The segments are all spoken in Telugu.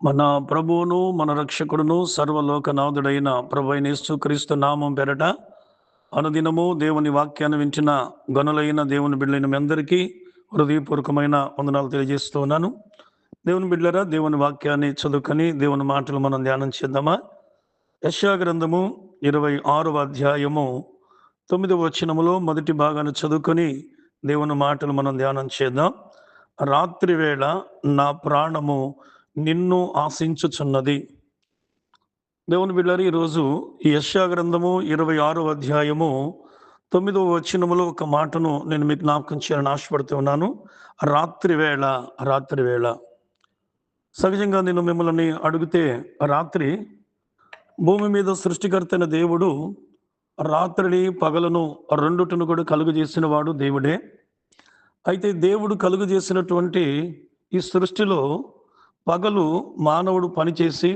మన ప్రభువును మన రక్షకుడును సర్వలోకనాథుడైన ప్రభువైన యేసుక్రీస్తు నామం పేరట అనుదినము దేవుని వాక్యాన్ని వింటున్న గనులైన దేవుని బిడ్డలైన మీ అందరికీ హృదయపూర్వకమైన వందనాలు తెలియజేస్తూ ఉన్నాను. దేవుని బిడ్డలారా, దేవుని వాక్యాన్ని చదువుకొని దేవుని మాటలు మనం ధ్యానం చేద్దామా? యెషయా గ్రంథము 26వ అధ్యాయము 9వ వచనములో మొదటి భాగాన్ని చదువుకొని దేవుని మాటలు మనం ధ్యానం చేద్దాం. రాత్రి వేళ నా ప్రాణము నిన్ను ఆశించుచున్నది. దేవుని బిడ్డలారా, ఈరోజు ఈ యెషయా గ్రంథము 26వ అధ్యాయము 9వ వచనములో ఒక మాటను నేను మీకు జ్ఞాపకం చేయాలని ఆశపడుతూ ఉన్నాను. రాత్రి వేళ. సహజంగా నేను మిమ్మల్ని అడిగితే, రాత్రి భూమి మీద సృష్టికర్తైన దేవుడు రాత్రిని పగలను రెండుటను కూడా కలుగు చేసిన వాడు దేవుడే. అయితే దేవుడు కలుగు చేసినటువంటి ఈ సృష్టిలో పగలు మానవుడు పనిచేసి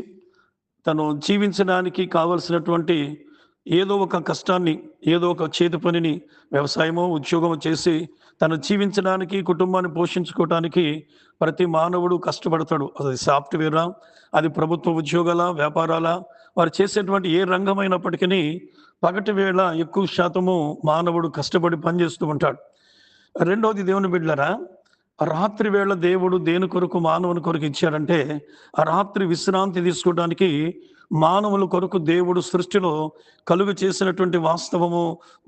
తను జీవించడానికి కావలసినటువంటి ఏదో ఒక కష్టాన్ని, ఏదో ఒక చేతి పనిని, వ్యవసాయమో ఉద్యోగమో చేసి తను జీవించడానికి, కుటుంబాన్ని పోషించుకోవటానికి ప్రతి మానవుడు కష్టపడతాడు. అది సాఫ్ట్వేరా, అది ప్రభుత్వ ఉద్యోగాల, వ్యాపారాల, వారు చేసేటువంటి ఏ రంగమైనప్పటికీ పగటి వేళ ఎక్కువ శాతము మానవుడు కష్టపడి పనిచేస్తూ ఉంటాడు. రెండవది, దేవుని బిడ్డలారా, రాత్రి వేళ దేవుడు దేని కొరకు మానవుని కొరకు ఇచ్చాడంటే, ఆ రాత్రి విశ్రాంతి తీసుకోవడానికి మానవుల కొరకు దేవుడు సృష్టిలో కలుగు చేసినటువంటి వాస్తవము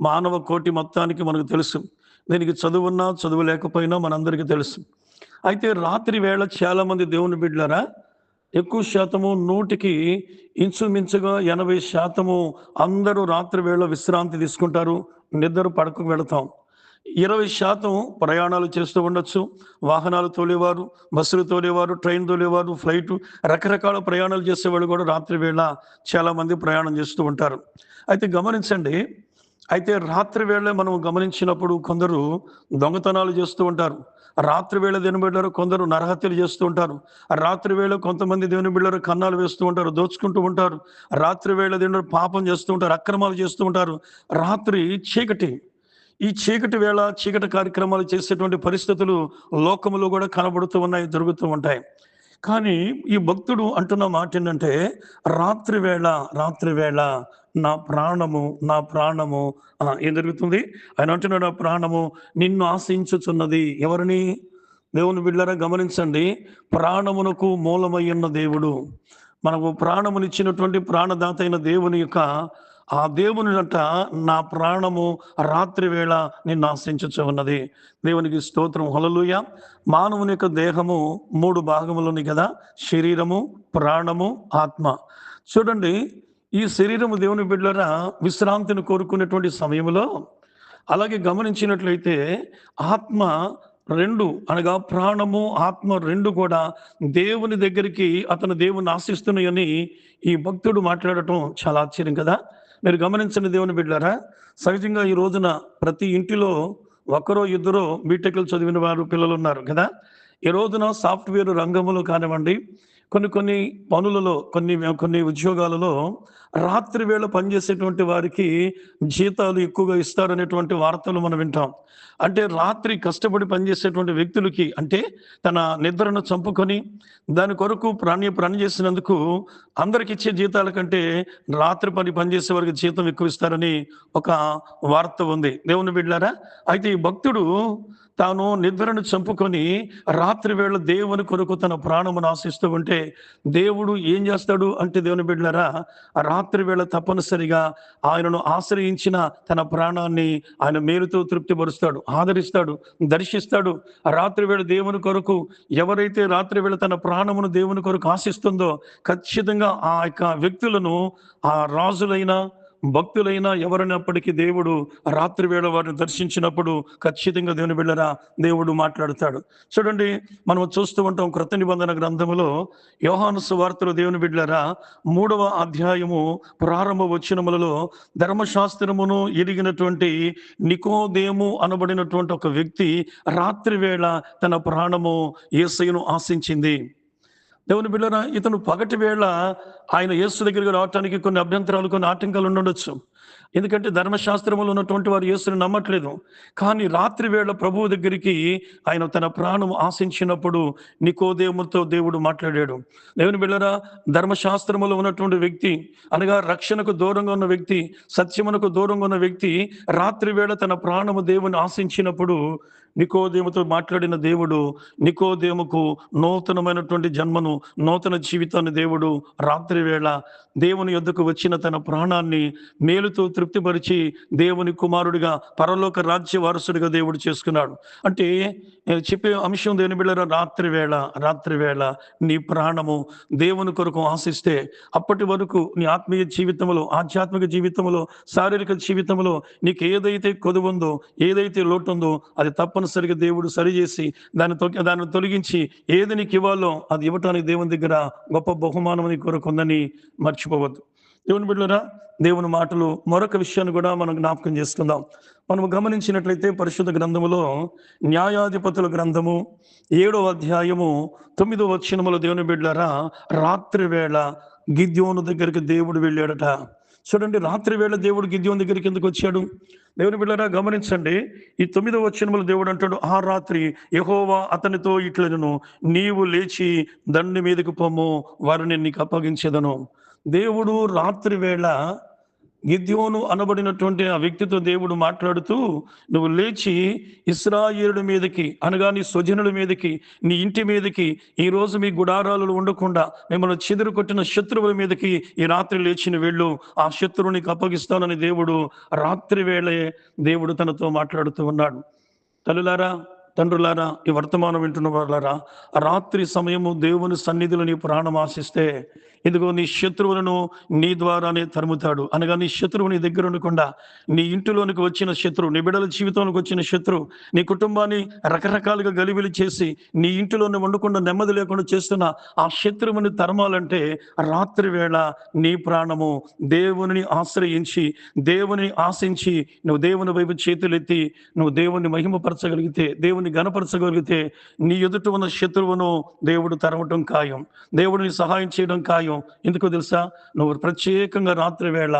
మానవ కోటి మొత్తానికి మనకు తెలుసు. దీనికి చదువున్నా చదువు లేకపోయినా మనందరికీ తెలుసు. అయితే రాత్రి వేళ చాలామంది దేవుని బిడ్డలారా, ఎక్కువ శాతము 100కి ఇంచుమించుగా 80% అందరూ రాత్రి వేళ విశ్రాంతి తీసుకుంటారు, నిద్ర పడకు వెళతాం. 20% ప్రయాణాలు చేస్తూ ఉండొచ్చు. వాహనాలు తోలేవారు, బస్సులు తోలేవారు, ట్రైన్ తోలేవారు, ఫ్లైట్, రకరకాల ప్రయాణాలు చేసేవాళ్ళు కూడా రాత్రి వేళ చాలామంది ప్రయాణం చేస్తూ ఉంటారు. అయితే గమనించండి, అయితే రాత్రి వేళ మనం గమనించినప్పుడు కొందరు దొంగతనాలు చేస్తూ ఉంటారు. రాత్రి వేళ దేవుని బిడ్డలారా కొందరు నరహత్యలు చేస్తూ ఉంటారు. రాత్రి వేళ కొంతమంది దేవుని బిడ్డలారా కన్నాలు వేస్తూ ఉంటారు, దోచుకుంటూ ఉంటారు. రాత్రి వేళ దేవుని పాపం చేస్తూ ఉంటారు, అక్రమాలు చేస్తూ ఉంటారు. రాత్రి చీకటి, ఈ చీకటి వేళ చీకటి కార్యక్రమాలు చేసేటువంటి పరిస్థితులు లోకములో కూడా కనబడుతూ ఉన్నాయి, జరుగుతూ ఉంటాయి. కానీ ఈ భక్తుడు అంటున్న మాట ఏంటంటే, రాత్రి వేళ నా ప్రాణము ఏం జరుగుతుంది? ఆయన అంటున్నాడు, నా ప్రాణము నిన్ను ఆశించుచున్నది. ఎవరిని? దేవుని బిడ్డలారా గమనించండి, ప్రాణమునకు మూలమయ్యున్న దేవుడు, మనకు ప్రాణమునిచ్చినటువంటి ప్రాణదాత అయిన దేవుని యొక్క ఆ దేవుని అంట, నా ప్రాణము రాత్రి వేళ నిన్ను ఆశించుచు ఉన్నది. దేవునికి స్తోత్రం, హల్లెలూయా. మానవుని యొక్క దేహము 3 భాగములు ఉన్నాయి కదా, శరీరము, ప్రాణము, ఆత్మ. చూడండి, ఈ శరీరము దేవుని బిడ్డలారా విశ్రాంతిని కోరుకునేటువంటి సమయంలో, అలాగే గమనించినట్లయితే ఆత్మ 2 అనగా ప్రాణము, ఆత్మ 2 కూడా దేవుని దగ్గరికి అతను దేవుని ఆశిస్తున్నాయని ఈ భక్తుడు మాట్లాడటం చాలా ఆశ్చర్యం కదా. మీరు గమనించండి దేవుని బిడ్డలారా, సహజంగా ఈ రోజున ప్రతి ఇంటిలో ఒకరో ఇద్దరో బీటెక్లు చదివిన వారు పిల్లలు ఉన్నారు కదా. ఈ రోజున సాఫ్ట్వేర్ రంగంలో కానివ్వండి, కొన్ని పనులలో, కొన్ని ఉద్యోగాలలో రాత్రి వేళ పనిచేసేటువంటి వారికి జీతాలు ఎక్కువగా ఇస్తారనేటువంటి వార్తలు మనం వింటాం. అంటే రాత్రి కష్టపడి పనిచేసేటువంటి వ్యక్తులకి, అంటే తన నిద్రను చంపుకొని దాని కొరకు పని చేసినందుకు అందరికి ఇచ్చే జీతాల కంటే రాత్రి పనిచేసే వారికి జీతం ఎక్కువ ఇస్తారని ఒక వార్త ఉంది. దేవుని బిడ్డలారా, అయితే ఈ భక్తుడు తాను నిద్రను చంపుకొని రాత్రి వేళ దేవుని కొరకు తన ప్రాణమును ఆశిస్తూ ఉంటే, దేవుడు ఏం చేస్తాడు అంటే, దేవుని బిడ్డలారా, రాత్రి వేళ తప్పనిసరిగా ఆయనను ఆశ్రయించిన తన ప్రాణాన్ని ఆయన మేలుతో తృప్తిపరుస్తాడు, ఆదరిస్తాడు, దర్శిస్తాడు. రాత్రి వేళ దేవుని కొరకు ఎవరైతే రాత్రి వేళ తన ప్రాణమును దేవుని కొరకు ఆశిస్తుందో, ఖచ్చితంగా ఆ యొక్క వ్యక్తులను, ఆ రాజులైనా భక్తులైనా ఎవరైనప్పటికీ దేవుడు రాత్రి వేళ వారిని దర్శించినప్పుడు ఖచ్చితంగా దేవుని బిడ్డలారా దేవుడు మాట్లాడతాడు. చూడండి, మనం చూస్తూ ఉంటాం క్రొత్త నిబంధన గ్రంథములో యోహాను సువార్తలో దేవుని బిడ్డలారా 3వ అధ్యాయము ప్రారంభ వచనములలో ధర్మశాస్త్రమును ఎరిగినటువంటి నికోదేము అనబడినటువంటి ఒక వ్యక్తి రాత్రి వేళ తన ప్రాణము యేసయ్యను ఆశించింది. దేవుని బిడ్డలారా, ఇతను పగటి వేళ ఆయన యేసు దగ్గరికి రావటానికి కొన్ని అభ్యంతరాలు, కొన్ని ఆటంకాలు ఉండొచ్చు. ఎందుకంటే ధర్మశాస్త్రములో ఉన్నటువంటి వారు యేసుని నమ్మట్లేదు. కానీ రాత్రి వేళ ప్రభువు దగ్గరికి ఆయన తన ప్రాణం ఆశించినప్పుడు నికోదేముతో దేవుడు మాట్లాడాడు. దేవుని బిడ్డలారా, ధర్మశాస్త్రములో ఉన్నటువంటి వ్యక్తి, అనగా రక్షణకు దూరంగా ఉన్న వ్యక్తి, సత్యమునకు దూరంగా ఉన్న వ్యక్తి రాత్రి వేళ తన ప్రాణము దేవుని ఆశించినప్పుడు నికోదేముతో మాట్లాడిన దేవుడు నికోదేముకు నూతనమైనటువంటి జన్మను, నూతన జీవితాన్ని దేవుడు రాత్రి వేళ దేవుని యొద్దకు వచ్చిన తన ప్రాణాన్ని మేలుతో తృప్తిపరిచి దేవుని కుమారుడిగా, పరలోక రాజ్య వారసుడిగా దేవుడు చేసుకున్నాడు. అంటే నేను చెప్పే అంశం దేవుని బిడ్డలారా, రాత్రి వేళ నీ ప్రాణము దేవుని కొరకు ఆశిస్తే అప్పటి వరకు నీ ఆత్మీయ జీవితంలో, ఆధ్యాత్మిక జీవితంలో, శారీరక జీవితంలో నీకు ఏదైతే కొదువుందో, ఏదైతే లోటు ఉందో అది తప్పనిసరిగా దేవుడు సరిచేసి దాన్ని తొలగించి ఏది నీకు ఇవ్వాలో అది ఇవ్వటానికి దేవుని దగ్గర గొప్ప బహుమానం నీ కొరకు ఉందని మర్చిపోవద్దు. దేవుని బిడ్డలారా, దేవుని మాటలు మరొక విషయాన్ని కూడా మనం జ్ఞాపకం చేసుకుందాం. మనం గమనించినట్లయితే పరిశుద్ధ గ్రంథములో న్యాయాధిపతుల గ్రంథము 7వ అధ్యాయము 9వ వచనములో దేవుని బిడ్డలారా, రాత్రి వేళ గిద్యోను దగ్గరికి దేవుడు వెళ్ళాడట. చూడండి, రాత్రి వేళ దేవుడు గిద్యోను దగ్గరికి ఎందుకు వచ్చాడు? దేవుని బిడ్డలారా గమనించండి. ఈ 9వ వచనములో దేవుడు అంటాడు, ఆ రాత్రి యెహోవా అతనితో ఇట్లనెను, నీవు లేచి దండి మీదకు పొమ్ము, వారిని నీకు అప్పగించెదను. దేవుడు రాత్రి వేళ గిద్యోను అనబడినటువంటి ఆ వ్యక్తితో దేవుడు మాట్లాడుతూ, నువ్వు లేచి ఇశ్రాయేలుడి మీదకి, అనగా నీ స్వజనుల మీదకి, నీ ఇంటి మీదకి, ఈ రోజు మీ గుడారాలలో ఉండకుండా మిమ్మల్ని చెదురు కొట్టిన శత్రువుల మీదకి ఈ రాత్రి లేచిన వెళ్ళు, ఆ శత్రువునికి అప్పగిస్తానని దేవుడు రాత్రి వేళే దేవుడు తనతో మాట్లాడుతూ ఉన్నాడు. తల్లులారా, తండ్రులారా, ఈ వర్తమానం వింటున్న వాళ్ళారా, రాత్రి సమయము దేవుని సన్నిధిలో నీ ప్రాణం ఆశిస్తే ఇదిగో నీ శత్రువులను నీ ద్వారానే తరుముతాడు. అనగా నీ శత్రువు నీ దగ్గర ఉండకుండా, నీ ఇంటిలోనికి వచ్చిన శత్రువు, నీ బిడ్డల జీవితంలోకి వచ్చిన శత్రువు, నీ కుటుంబాన్ని రకరకాలుగా గలిబిలి చేసి నీ ఇంటిలోనే ఉండకుండా నెమ్మది లేకుండా చేస్తున్న ఆ శత్రువుని తరమాలంటే రాత్రి వేళ నీ ప్రాణము దేవుని ఆశ్రయించి, దేవుని ఆశించి నువ్వు దేవుని వైపు చేతులెత్తి నువ్వు దేవుని మహిమపరచగలిగితే, దేవుని గణపరచగలిగితే నీ ఎదుట ఉన్న శత్రువును దేవుడు తరమటం ఖాయం, దేవుడిని సహాయం చేయడం ఖాయం. ఎందుకో తెలుసా? నువ్వు ప్రత్యేకంగా రాత్రి వేళ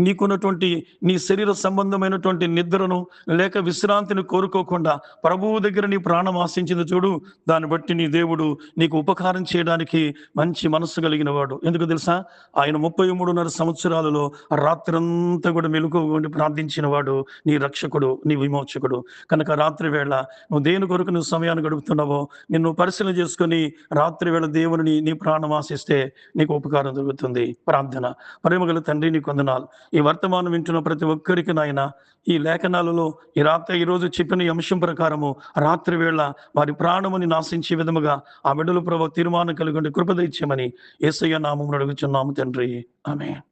నీకున్నటువంటి నీ శరీర సంబంధమైనటువంటి నిద్రను లేక విశ్రాంతిని కోరుకోకుండా ప్రభువు దగ్గర నీ ప్రాణం ఆశించింది చూడు, దాన్ని బట్టి నీ దేవుడు నీకు ఉపకారం చేయడానికి మంచి మనస్సు కలిగిన వాడు. ఎందుకు తెలుసా? ఆయన 33.5 సంవత్సరాలలో రాత్రంతా కూడా మెలకువగా ప్రార్థించిన వాడు, నీ రక్షకుడు, నీ విమోచకుడు. కనుక రాత్రి వేళ నువ్వు దేని కొరకు నువ్వు సమయాన్ని గడుపుతున్నావో నిన్ను పరిశీలన చేసుకొని రాత్రి వేళ దేవుని నీ ప్రాణం ఆశిస్తే నీకు ఉపకారం దొరుకుతుంది. ప్రార్థన. ప్రేమగల తండ్రి, నీకు వందనాలు. ఈ వర్తమానం వింటున్న ప్రతి ఒక్కరికి నాయన, ఈ లేఖనాలలో ఈరోజు చెప్పిన ఈ అంశం ప్రకారము రాత్రి వేళ వారి ప్రాణముని నాశించే విధముగా ఆ బిడ్డలు ప్రభు తీర్మానం కలిగి ఉండి కృప దయచేయమని యేసయ్య నామమున అడుగుచున్నాము తండ్రి. ఆమేన్.